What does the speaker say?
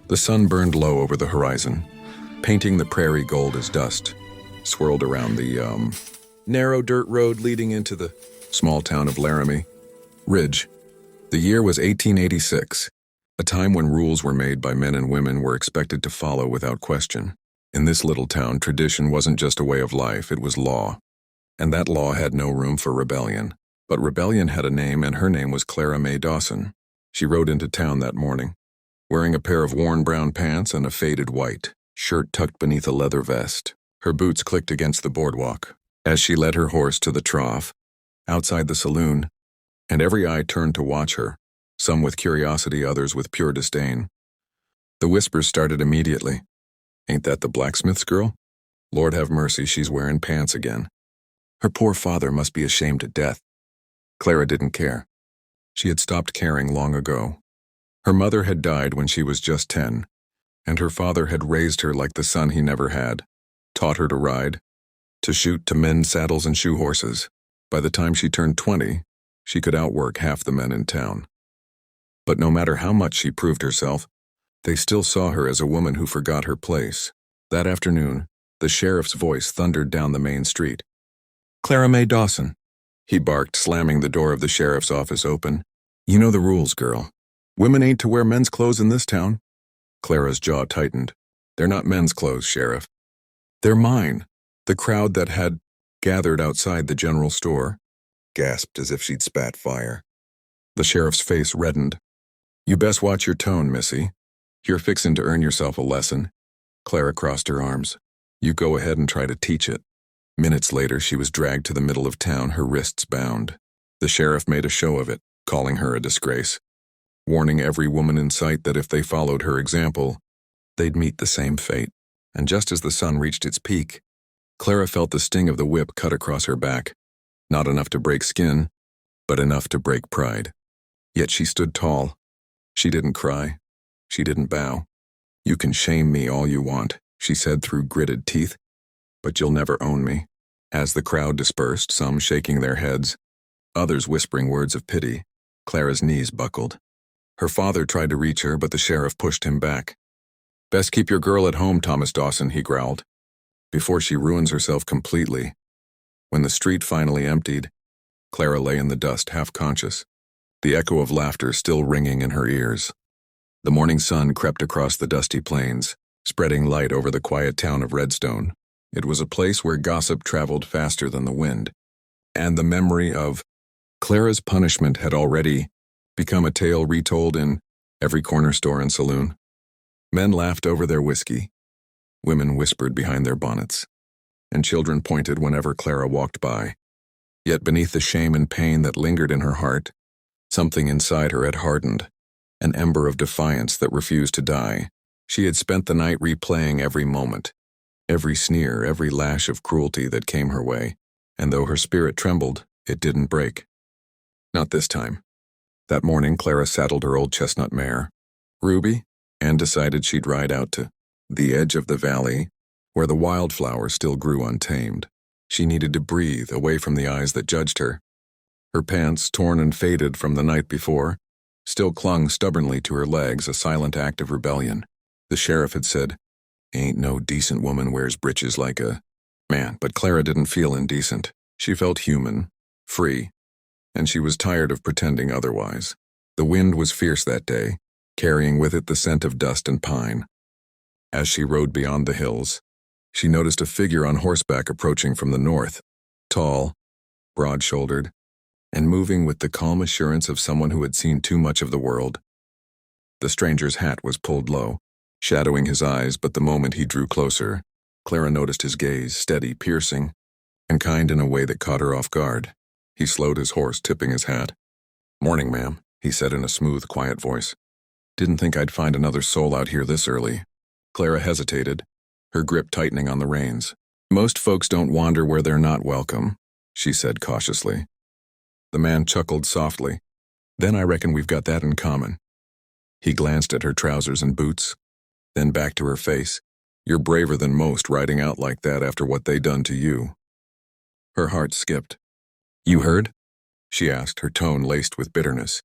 The sun burned low over the horizon, painting the prairie gold as dust swirled around the narrow dirt road leading into the small town of Laramie Ridge. The year was 1886, a time when rules were made by men and women were expected to follow without question. In this little town, tradition wasn't just a way of life, it was law. And that law had no room for rebellion. But rebellion had a name, and her name was Clara Mae Dawson. She rode into town that morning, wearing a pair of worn brown pants and a faded white shirt tucked beneath a leather vest. Her boots clicked against the boardwalk as she led her horse to the trough outside the saloon, and every eye turned to watch her, some with curiosity, others with pure disdain. The whispers started immediately. "Ain't that the blacksmith's girl? Lord have mercy, she's wearing pants again. Her poor father must be ashamed to death." Clara didn't care. She had stopped caring long ago. Her mother had died when she was just 10, and her father had raised her like the son he never had, taught her to ride, to shoot, to mend saddles and shoe horses. By the time she turned 20, she could outwork half the men in town. But no matter how much she proved herself, they still saw her as a woman who forgot her place. That afternoon, the sheriff's voice thundered down the main street. "Clara Mae Dawson," he barked, slamming the door of the sheriff's office open. "You know the rules, girl. Women ain't to wear men's clothes in this town." Clara's jaw tightened. "They're not men's clothes, Sheriff. They're mine." The crowd that had gathered outside the general store gasped as if she'd spat fire. The sheriff's face reddened. "You best watch your tone, missy. You're fixin' to earn yourself a lesson." Clara crossed her arms. "You go ahead and try to teach it." Minutes later, she was dragged to the middle of town, her wrists bound. The sheriff made a show of it, calling her a disgrace, warning every woman in sight that if they followed her example, they'd meet the same fate. And just as the sun reached its peak, Clara felt the sting of the whip cut across her back. Not enough to break skin, but enough to break pride. Yet she stood tall. She didn't cry. She didn't bow. "You can shame me all you want," she said through gritted teeth, "but you'll never own me." As the crowd dispersed, some shaking their heads, others whispering words of pity, Clara's knees buckled. Her father tried to reach her, but the sheriff pushed him back. "Best keep your girl at home, Thomas Dawson," he growled, "before she ruins herself completely." When the street finally emptied, Clara lay in the dust, half conscious, the echo of laughter still ringing in her ears. The morning sun crept across the dusty plains, spreading light over the quiet town of Redstone. It was a place where gossip traveled faster than the wind, and the memory of Clara's punishment had already become a tale retold in every corner store and saloon. Men laughed over their whiskey, women whispered behind their bonnets, and children pointed whenever Clara walked by. Yet beneath the shame and pain that lingered in her heart, something inside her had hardened, an ember of defiance that refused to die. She had spent the night replaying every moment, every sneer, every lash of cruelty that came her way, and though her spirit trembled, it didn't break. Not this time. That morning, Clara saddled her old chestnut mare, Ruby, and decided she'd ride out to the edge of the valley, where the wildflowers still grew untamed. She needed to breathe away from the eyes that judged her. Her pants, torn and faded from the night before, still clung stubbornly to her legs, a silent act of rebellion. The sheriff had said, "Ain't no decent woman wears breeches like a man," but Clara didn't feel indecent. She felt human, free, and she was tired of pretending otherwise. The wind was fierce that day, carrying with it the scent of dust and pine. As she rode beyond the hills, she noticed a figure on horseback approaching from the north, tall, broad-shouldered, and moving with the calm assurance of someone who had seen too much of the world. The stranger's hat was pulled low, shadowing his eyes, but the moment he drew closer, Clara noticed his gaze, steady, piercing, and kind in a way that caught her off guard. He slowed his horse, tipping his hat. "Morning, ma'am," he said in a smooth, quiet voice. "Didn't think I'd find another soul out here this early." Clara hesitated, her grip tightening on the reins. "Most folks don't wander where they're not welcome," she said cautiously. The man chuckled softly. "Then I reckon we've got that in common." He glanced at her trousers and boots, then back to her face. "You're braver than most riding out like that after what they done to you." Her heart skipped. "You heard?" she asked, her tone laced with bitterness.